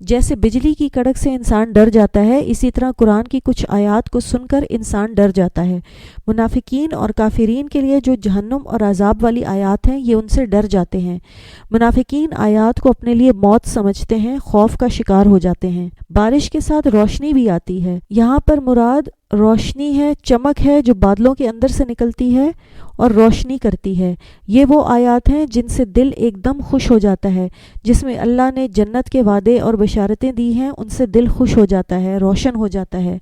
جیسے بجلی کی کڑک سے انسان ڈر جاتا ہے، اسی طرح قرآن کی کچھ آیات کو سن کر انسان ڈر جاتا ہے۔ منافقین اور کافرین کے لیے جو جہنم اور عذاب والی آیات ہیں یہ ان سے ڈر جاتے ہیں۔ منافقین آیات کو اپنے لیے موت سمجھتے ہیں، خوف کا شکار ہو جاتے ہیں۔ بارش کے ساتھ روشنی بھی آتی ہے، یہاں پر مراد روشنی ہے، چمک ہے جو بادلوں کے اندر سے نکلتی ہے اور روشنی کرتی ہے۔ یہ وہ آیات ہیں جن سے دل ایک دم خوش ہو جاتا ہے، جس میں اللہ نے جنت کے وعدے اور بشارتیں دی ہیں، ان سے دل خوش ہو جاتا ہے، روشن ہو جاتا ہے۔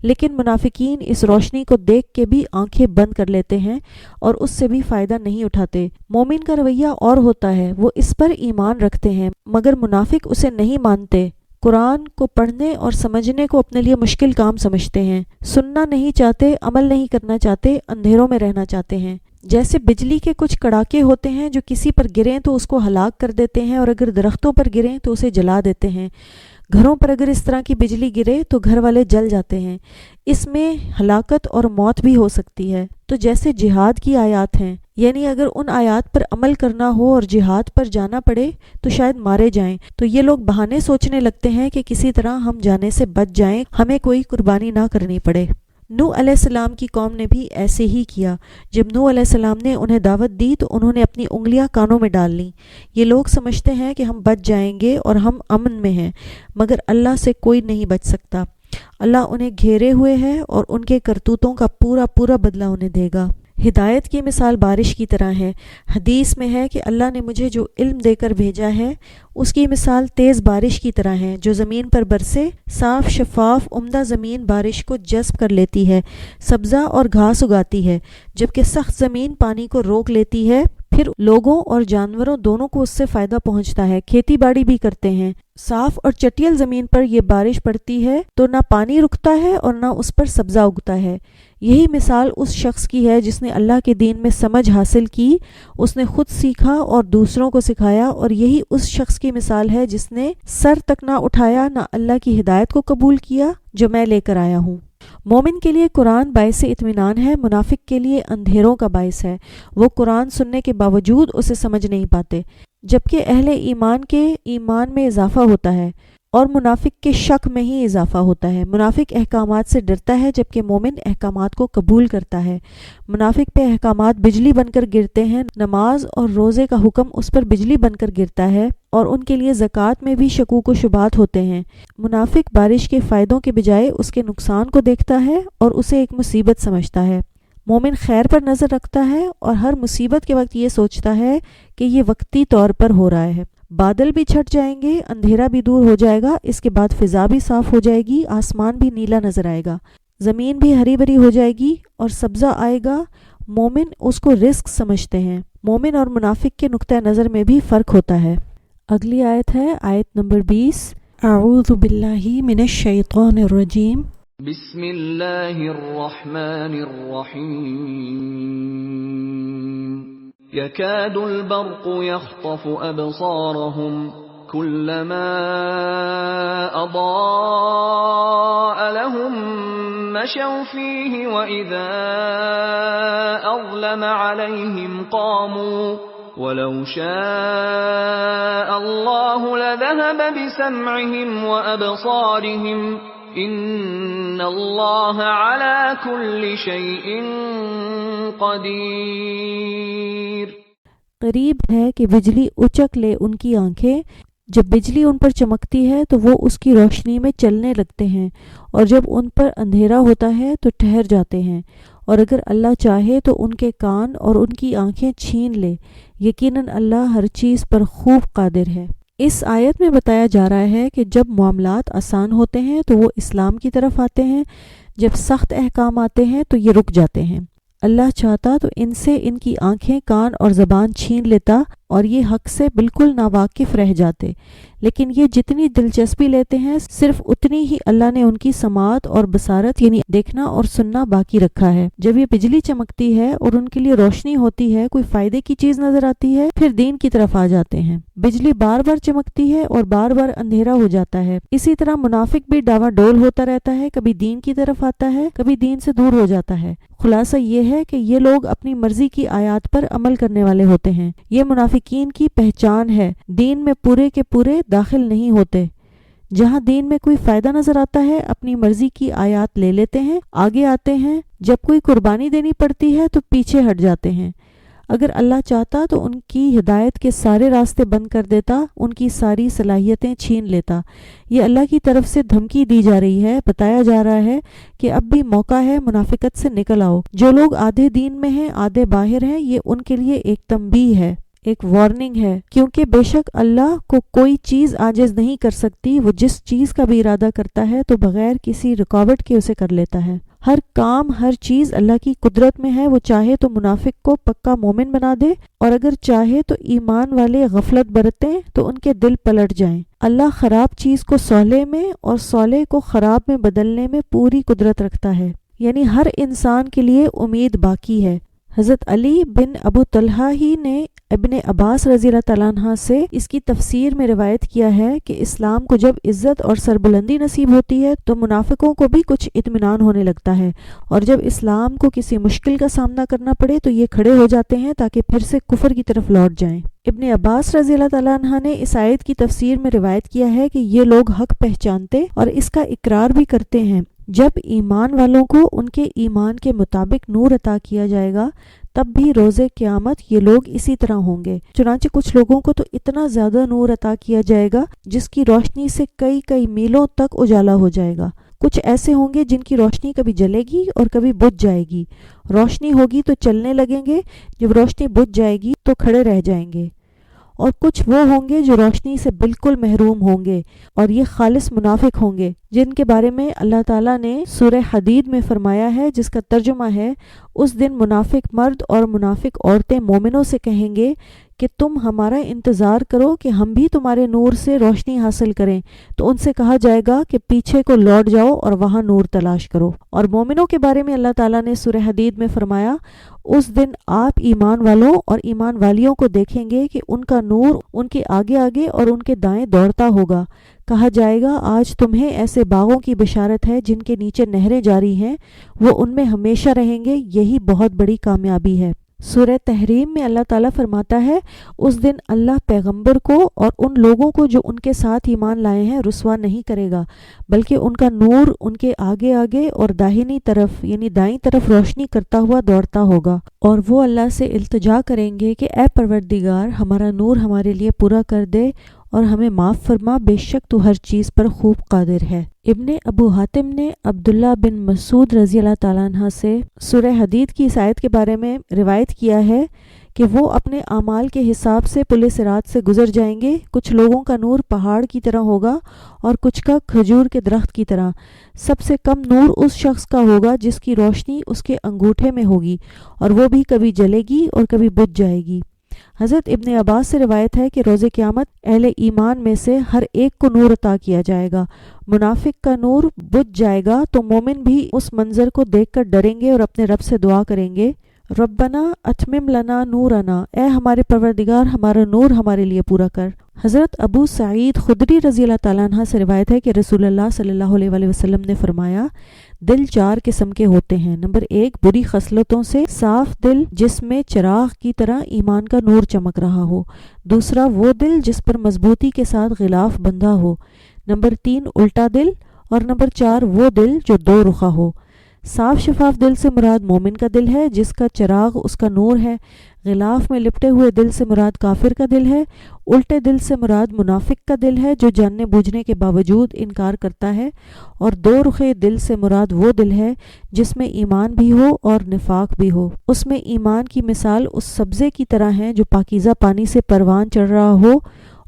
لیکن منافقین اس روشنی کو دیکھ کے بھی آنکھیں بند کر لیتے ہیں اور اس سے بھی فائدہ نہیں اٹھاتے۔ مومن کا رویہ اور ہوتا ہے، وہ اس پر ایمان رکھتے ہیں مگر منافق اسے نہیں مانتے، قرآن کو پڑھنے اور سمجھنے کو اپنے لیے مشکل کام سمجھتے ہیں، سننا نہیں چاہتے، عمل نہیں کرنا چاہتے، اندھیروں میں رہنا چاہتے ہیں۔ جیسے بجلی کے کچھ کڑاکے ہوتے ہیں جو کسی پر گریں تو اس کو ہلاک کر دیتے ہیں، اور اگر درختوں پر گریں تو اسے جلا دیتے ہیں۔ گھروں پر اگر اس طرح کی بجلی گرے تو گھر والے جل جاتے ہیں، اس میں ہلاکت اور موت بھی ہو سکتی ہے۔ تو جیسے جہاد کی آیات ہیں، یعنی اگر ان آیات پر عمل کرنا ہو اور جہاد پر جانا پڑے تو شاید مارے جائیں، تو یہ لوگ بہانے سوچنے لگتے ہیں کہ کسی طرح ہم جانے سے بچ جائیں، ہمیں کوئی قربانی نہ کرنی پڑے۔ نوح علیہ السلام کی قوم نے بھی ایسے ہی کیا۔ جب نوح علیہ السلام نے انہیں دعوت دی تو انہوں نے اپنی انگلیاں کانوں میں ڈال لیں۔ یہ لوگ سمجھتے ہیں کہ ہم بچ جائیں گے اور ہم امن میں ہیں، مگر اللہ سے کوئی نہیں بچ سکتا۔ اللہ انہیں گھیرے ہوئے ہے اور ان کے کرتوتوں کا پورا پورا بدلہ انہیں دے گا۔ ہدایت کی مثال بارش کی طرح ہے۔ حدیث میں ہے کہ اللہ نے مجھے جو علم دے کر بھیجا ہے اس کی مثال تیز بارش کی طرح ہے جو زمین پر برسے۔ صاف شفاف عمدہ زمین بارش کو جذب کر لیتی ہے، سبزہ اور گھاس اگاتی ہے، جبکہ سخت زمین پانی کو روک لیتی ہے۔ پھر لوگوں اور جانوروں دونوں کو اس سے فائدہ پہنچتا ہے، کھیتی باڑی بھی کرتے ہیں۔ صاف اور چٹیل زمین پر یہ بارش پڑتی ہے تو نہ پانی رکتا ہے اور نہ اس پر سبزہ اگتا ہے۔ یہی مثال اس شخص کی ہے جس نے اللہ کے دین میں سمجھ حاصل کی، اس نے خود سیکھا اور دوسروں کو سکھایا، اور یہی اس شخص کی مثال ہے جس نے سر تک نہ اٹھایا، نہ اللہ کی ہدایت کو قبول کیا جو میں لے کر آیا ہوں۔ مومن کے لیے قرآن باعث اطمینان ہے، منافق کے لیے اندھیروں کا باعث ہے۔ وہ قرآن سننے کے باوجود اسے سمجھ نہیں پاتے، جبکہ اہل ایمان کے ایمان میں اضافہ ہوتا ہے اور منافق کے شک میں ہی اضافہ ہوتا ہے۔ منافق احکامات سے ڈرتا ہے جبکہ مومن احکامات کو قبول کرتا ہے۔ منافق پہ احکامات بجلی بن کر گرتے ہیں، نماز اور روزے کا حکم اس پر بجلی بن کر گرتا ہے، اور ان کے لیے زکوٰۃ میں بھی شکوک و شبہات ہوتے ہیں۔ منافق بارش کے فائدوں کے بجائے اس کے نقصان کو دیکھتا ہے اور اسے ایک مصیبت سمجھتا ہے۔ مومن خیر پر نظر رکھتا ہے اور ہر مصیبت کے وقت یہ سوچتا ہے کہ یہ وقتی طور پر ہو رہا ہے۔ بادل بھی چھٹ جائیں گے، اندھیرا بھی دور ہو جائے گا، اس کے بعد فضا بھی صاف ہو جائے گی، آسمان بھی نیلا نظر آئے گا، زمین بھی ہری بھری ہو جائے گی اور سبزہ آئے گا۔ مومن اس کو رزق سمجھتے ہیں۔ مومن اور منافق کے نقطہ نظر میں بھی فرق ہوتا ہے۔ اگلی آیت ہے آیت نمبر 20۔ اعوذ باللہ من الشیطان الرجیم۔ بسم اللہ الرحمن الرحیم۔ يكاد البرق يخطف أبصارهم كلما أضاء لهم مشوا فيه وإذا أظلم عليهم قاموا ولو شاء الله لذهب بسمعهم وأبصارهم إن الله على كل شيء قدیر۔ قریب ہے کہ بجلی اچک لے ان کی آنکھیں، جب بجلی ان پر چمکتی ہے تو وہ اس کی روشنی میں چلنے لگتے ہیں، اور جب ان پر اندھیرا ہوتا ہے تو ٹھہر جاتے ہیں، اور اگر اللہ چاہے تو ان کے کان اور ان کی آنکھیں چھین لے، یقیناً اللہ ہر چیز پر خوب قادر ہے۔ اس آیت میں بتایا جا رہا ہے کہ جب معاملات آسان ہوتے ہیں تو وہ اسلام کی طرف آتے ہیں، جب سخت احکام آتے ہیں تو یہ رک جاتے ہیں۔ اللہ چاہتا تو ان سے ان کی آنکھیں، کان اور زبان چھین لیتا اور یہ حق سے بالکل ناواقف رہ جاتے، لیکن یہ جتنی دلچسپی لیتے ہیں صرف اتنی ہی اللہ نے ان کی سماعت اور بصارت یعنی دیکھنا اور سننا باقی رکھا ہے۔ جب یہ بجلی چمکتی ہے اور ان کے لیے روشنی ہوتی ہے، کوئی فائدے کی چیز نظر آتی ہے، پھر دین کی طرف آ جاتے ہیں۔ بجلی بار بار چمکتی ہے اور بار بار اندھیرا ہو جاتا ہے۔ اسی طرح منافق بھی ڈاواں ڈول ہوتا رہتا ہے، کبھی دین کی طرف آتا ہے، کبھی دین سے دور ہو جاتا ہے۔ خلاصہ یہ ہے کہ یہ لوگ اپنی مرضی کی آیات پر عمل کرنے والے ہوتے ہیں۔ یہ منافقین کی پہچان ہے، دین میں پورے کے پورے داخل نہیں ہوتے۔ جہاں دین میں کوئی فائدہ نظر آتا ہے اپنی مرضی کی آیات لے لیتے ہیں، آگے آتے ہیں، جب کوئی قربانی دینی پڑتی ہے تو پیچھے ہٹ جاتے ہیں۔ اگر اللہ چاہتا تو ان کی ہدایت کے سارے راستے بند کر دیتا، ان کی ساری صلاحیتیں چھین لیتا۔ یہ اللہ کی طرف سے دھمکی دی جا رہی ہے، بتایا جا رہا ہے کہ اب بھی موقع ہے، منافقت سے نکل آؤ۔ جو لوگ آدھے دین میں ہیں آدھے باہر ہیں، یہ ان کے لیے ایک تنبیہ ہے، ایک وارننگ ہے، کیونکہ بے شک اللہ کو کوئی چیز عاجز نہیں کر سکتی۔ وہ جس چیز کا بھی ارادہ کرتا ہے تو بغیر کسی رکاوٹ کے اسے کر لیتا ہے۔ ہر کام، ہر چیز اللہ کی قدرت میں ہے۔ وہ چاہے تو منافق کو پکا مومن بنا دے، اور اگر چاہے تو ایمان والے غفلت برتیں تو ان کے دل پلٹ جائیں۔ اللہ خراب چیز کو صالح میں اور صالح کو خراب میں بدلنے میں پوری قدرت رکھتا ہے، یعنی ہر انسان کے لیے امید باقی ہے۔ حضرت علی بن ابو طلحہ ہی نے ابن عباس رضی اللہ تعالیٰ عنہ سے اس کی تفسیر میں روایت کیا ہے کہ اسلام کو جب عزت اور سربلندی نصیب ہوتی ہے تو منافقوں کو بھی کچھ اطمینان ہونے لگتا ہے، اور جب اسلام کو کسی مشکل کا سامنا کرنا پڑے تو یہ کھڑے ہو جاتے ہیں تاکہ پھر سے کفر کی طرف لوٹ جائیں۔ ابن عباس رضی اللہ تعالیٰ عنہ نے اس آیت کی تفسیر میں روایت کیا ہے کہ یہ لوگ حق پہچانتے اور اس کا اقرار بھی کرتے ہیں۔ جب ایمان والوں کو ان کے ایمان کے مطابق نور عطا کیا جائے گا تب بھی روز قیامت یہ لوگ اسی طرح ہوں گے۔ چنانچہ کچھ لوگوں کو تو اتنا زیادہ نور عطا کیا جائے گا جس کی روشنی سے کئی کئی میلوں تک اجالا ہو جائے گا۔ کچھ ایسے ہوں گے جن کی روشنی کبھی جلے گی اور کبھی بجھ جائے گی۔ روشنی ہوگی تو چلنے لگیں گے، جب روشنی بجھ جائے گی تو کھڑے رہ جائیں گے۔ اور کچھ وہ ہوں گے جو روشنی سے بالکل محروم ہوں گے، اور یہ خالص منافق ہوں گے، جن کے بارے میں اللہ تعالیٰ نے سورہ حدید میں فرمایا ہے، جس کا ترجمہ ہے: اس دن منافق مرد اور منافق عورتیں مومنوں سے کہیں گے کہ تم ہمارا انتظار کرو کہ ہم بھی تمہارے نور سے روشنی حاصل کریں، تو ان سے کہا جائے گا کہ پیچھے کو لوٹ جاؤ اور وہاں نور تلاش کرو۔ اور مومنوں کے بارے میں اللہ تعالیٰ نے سورہ حدید میں فرمایا: اس دن آپ ایمان والوں اور ایمان والیوں کو دیکھیں گے کہ ان کا نور ان کے آگے آگے اور ان کے دائیں دوڑتا ہوگا۔ کہا جائے گا آج تمہیں ایسے باغوں کی بشارت ہے جن کے نیچے نہریں جاری ہیں، وہ ان میں ہمیشہ رہیں گے، یہی بہت بڑی کامیابی ہے۔ سورہ تحریم میں اللہ تعالیٰ فرماتا ہے: اس دن اللہ پیغمبر کو اور ان لوگوں کو جو ان کے ساتھ ایمان لائے ہیں رسوا نہیں کرے گا، بلکہ ان کا نور ان کے آگے آگے اور داہنی طرف یعنی دائیں طرف روشنی کرتا ہوا دوڑتا ہوگا، اور وہ اللہ سے التجا کریں گے کہ اے پروردگار، ہمارا نور ہمارے لیے پورا کر دے اور ہمیں معاف فرما، بے شک تو ہر چیز پر خوب قادر ہے۔ ابن ابو حاتم نے عبداللہ بن مسعود رضی اللہ تعالیٰ عنہ سے سورہ حدید کی اس آیت کے بارے میں روایت کیا ہے کہ وہ اپنے اعمال کے حساب سے پل صراط سے گزر جائیں گے۔ کچھ لوگوں کا نور پہاڑ کی طرح ہوگا اور کچھ کا کھجور کے درخت کی طرح۔ سب سے کم نور اس شخص کا ہوگا جس کی روشنی اس کے انگوٹھے میں ہوگی، اور وہ بھی کبھی جلے گی اور کبھی بجھ جائے گی۔ حضرت ابن عباس سے روایت ہے کہ روز قیامت اہل ایمان میں سے ہر ایک کو نور عطا کیا جائے گا۔ منافق کا نور بجھ جائے گا تو مومن بھی اس منظر کو دیکھ کر ڈریں گے اور اپنے رب سے دعا کریں گے: ربنا اتمم لنا نورنا، اے ہمارے پروردگار ہمارا نور ہمارے لیے پورا کر۔ حضرت ابو سعید خدری رضی اللہ تعالیٰ عنہ سے روایت ہے کہ رسول اللہ صلی اللہ علیہ وآلہ وسلم نے فرمایا: دل 4 قسم کے ہوتے ہیں۔ نمبر 1، بری خصلتوں سے صاف دل جس میں چراغ کی طرح ایمان کا نور چمک رہا ہو۔ دوسرا، وہ دل جس پر مضبوطی کے ساتھ غلاف بندھا ہو۔ نمبر 3، الٹا دل، اور نمبر 4، وہ دل جو 2 رخا ہو۔ صاف شفاف دل سے مراد مومن کا دل ہے جس کا چراغ اس کا نور ہے۔ غلاف میں لپٹے ہوئے دل سے مراد کافر کا دل ہے۔ الٹے دل سے مراد منافق کا دل ہے جو جاننے بوجھنے کے باوجود انکار کرتا ہے۔ اور 2 رخے دل سے مراد وہ دل ہے جس میں ایمان بھی ہو اور نفاق بھی ہو۔ اس میں ایمان کی مثال اس سبزے کی طرح ہے جو پاکیزہ پانی سے پروان چڑھ رہا ہو،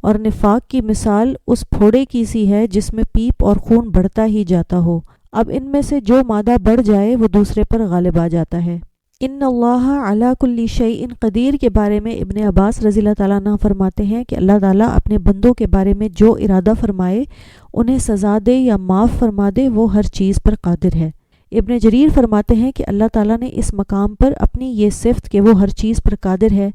اور نفاق کی مثال اس پھوڑے کی سی ہے جس میں پیپ اور خون بڑھتا ہی جاتا ہو۔ اب ان میں سے جو مادہ بڑھ جائے وہ دوسرے پر غالب آ جاتا ہے۔ ان اللہ علی کل شیء قدیر کے بارے میں ابن عباس رضی اللہ تعالیٰ عنہ فرماتے ہیں کہ اللہ تعالیٰ اپنے بندوں کے بارے میں جو ارادہ فرمائے، انہیں سزا دے یا معاف فرما دے، وہ ہر چیز پر قادر ہے۔ ابن جریر فرماتے ہیں کہ اللہ تعالیٰ نے اس مقام پر اپنی یہ صفت کہ وہ ہر چیز پر قادر ہے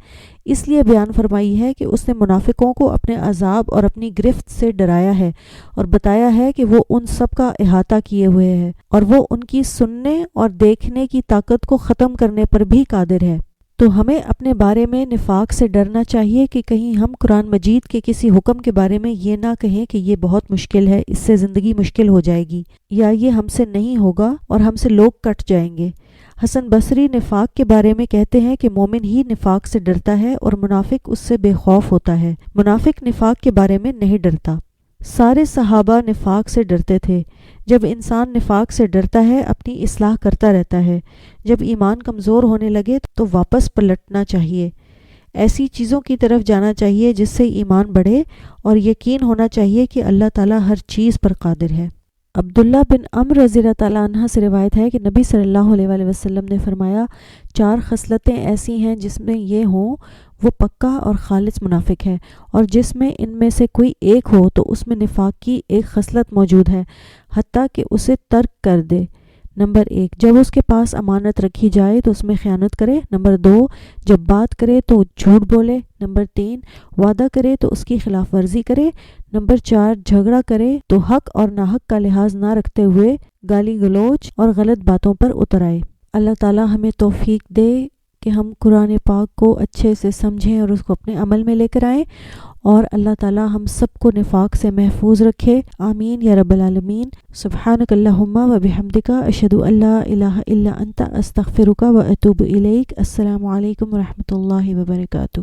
اس لیے بیان فرمائی ہے کہ اس نے منافقوں کو اپنے عذاب اور اپنی گرفت سے ڈرایا ہے اور بتایا ہے کہ وہ ان سب کا احاطہ کیے ہوئے ہے، اور وہ ان کی سننے اور دیکھنے کی طاقت کو ختم کرنے پر بھی قادر ہے۔ تو ہمیں اپنے بارے میں نفاق سے ڈرنا چاہیے کہ کہیں ہم قرآن مجید کے کسی حکم کے بارے میں یہ نہ کہیں کہ یہ بہت مشکل ہے، اس سے زندگی مشکل ہو جائے گی، یا یہ ہم سے نہیں ہوگا اور ہم سے لوگ کٹ جائیں گے۔ حسن بصری نفاق کے بارے میں کہتے ہیں کہ مومن ہی نفاق سے ڈرتا ہے اور منافق اس سے بے خوف ہوتا ہے، منافق نفاق کے بارے میں نہیں ڈرتا۔ سارے صحابہ نفاق سے ڈرتے تھے۔ جب انسان نفاق سے ڈرتا ہے اپنی اصلاح کرتا رہتا ہے، جب ایمان کمزور ہونے لگے تو واپس پلٹنا چاہیے، ایسی چیزوں کی طرف جانا چاہیے جس سے ایمان بڑھے، اور یقین ہونا چاہیے کہ اللہ تعالیٰ ہر چیز پر قادر ہے۔ عبداللہ بن عمرو رضی اللہ تعالیٰ عنہ سے روایت ہے کہ نبی صلی اللہ علیہ وآلہ وسلم نے فرمایا، 4 خصلتیں ایسی ہیں جس میں یہ ہوں وہ پکا اور خالص منافق ہے، اور جس میں ان میں سے کوئی ایک ہو تو اس میں نفاق کی ایک خصلت موجود ہے، حتیٰ کہ اسے ترک کر دے۔ نمبر 1، جب اس کے پاس امانت رکھی جائے تو اس میں خیانت کرے۔ نمبر 2، جب بات کرے تو جھوٹ بولے۔ نمبر 3، وعدہ کرے تو اس کی خلاف ورزی کرے۔ نمبر 4، جھگڑا کرے تو حق اور ناحق کا لحاظ نہ رکھتے ہوئے گالی گلوچ اور غلط باتوں پر اتر آئے۔ اللہ تعالیٰ ہمیں توفیق دے کہ ہم قرآن پاک کو اچھے سے سمجھیں اور اس کو اپنے عمل میں لے کر آئیں، اور اللہ تعالیٰ ہم سب کو نفاق سے محفوظ رکھے، آمین یا رب العالمین۔ سبحانک اللہم و بحمدک، اشہد ان لا الہ الا انت، استغفرک و اتوب الیک۔ السلام علیکم و رحمۃ اللہ وبرکاتہ۔